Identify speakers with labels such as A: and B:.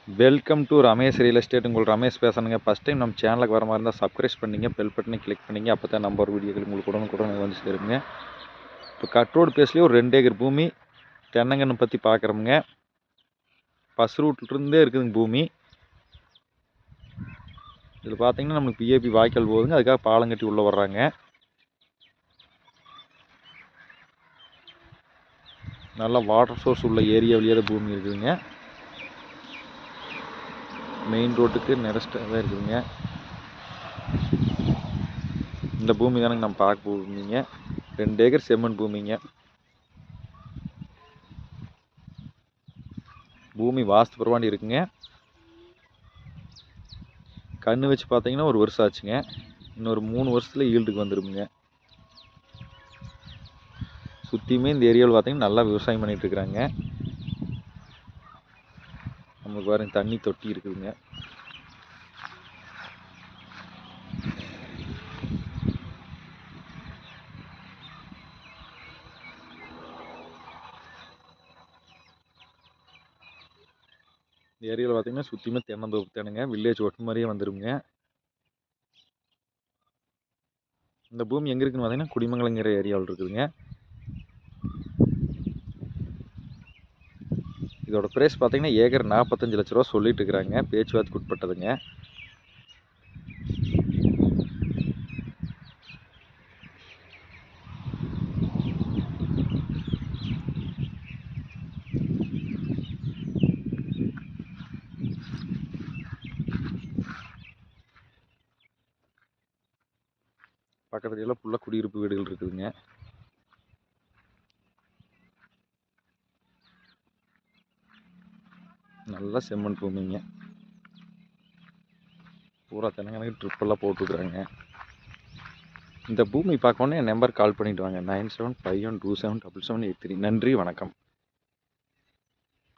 A: Welcome to Ramesh real estate. உங்கள் ரமேஷ் பேசுகிறேங்க. First time நம்ம சேனலுக்கு வர மாதிரி இருந்தால் சப்ஸ்கிரைப் பண்ணிங்க, பெல் பட்டனை கிளிக் பண்ணிங்க. அப்போ தான் நம்ம ஒரு வீடியோக்கள் உங்களுக்கு உடனுக்குடன் வந்து சேருங்க. இப்போ கட் ரோடு பேஸ்லேயே ஒரு 2 ஏக்கர் பூமி தென்னங்கன்று பற்றி பார்க்குறோமுங்க. பஸ் ரூட்லேருந்தே இருக்குதுங்க பூமி. இதில் பார்த்தீங்கன்னா நம்மளுக்கு பிஏபி வாய்க்கால் போகுதுங்க, அதுக்காக பாலம் கட்டி உள்ளே வர்றாங்க. நல்லா வாட்டர் சோர்ஸ் உள்ள ஏரியாவிலேயே தான் பூமி இருக்குதுங்க. மெயின் ரோட்டுக்கு நெரஸ்ட்டாக தான் இருக்குதுங்க. இந்த பூமி தானங்க நம்ம பார்க்க பூமிங்க. 2 ஏக்கர் செம்மண் பூமிங்க. பூமி வாஸ்து பிரமாண்டி இருக்குங்க. கன்று வச்சு பார்த்தீங்கன்னா 1 வருஷம் ஆச்சுங்க. இன்னொரு 3 வருஷத்தில் ஈல்டுக்கு வந்துடுங்க. சுற்றியுமே இந்த ஏரியாவில் பார்த்தீங்கன்னா நல்லா விவசாயம் பண்ணிகிட்டு இருக்கிறாங்க. நமக்கு பாருங்க தண்ணி தொட்டி இருக்குதுங்க. இந்த ஏரியாவில் பார்த்தீங்கன்னா சுற்றியுமே தென்னந்தோப்பு தானுங்க. வில்லேஜ் ஒட்டு மாதிரியே வந்துடுங்க. இந்த பூமி எங்கே இருக்குன்னு பார்த்தீங்கன்னா குடிமங்கலங்கிற ஏரியாவில் இருக்குதுங்க. இதோட ப்ரைஸ் பார்த்தீங்கன்னா ஏக்கர் 45 லட்ச ரூபா சொல்லிட்டு இருக்கிறாங்க. பேச்சுவார்த்தைக்கு உட்பட்டதுங்க. பக்கத்துல எல்லாம் ஃபுல்லாக குடியிருப்பு வீடுகள் இருக்குதுங்க. நல்லா செம்மண் பூமிங்க. பூரா தென்னங்கனுக்கு ட்ரிப்பெல்லாம் போட்டுருக்குறாங்க. இந்த பூமி பார்க்கணுன்னு என் நம்பர் கால் பண்ணிவிட்டு வாங்க. 9751277773. நன்றி, வணக்கம்.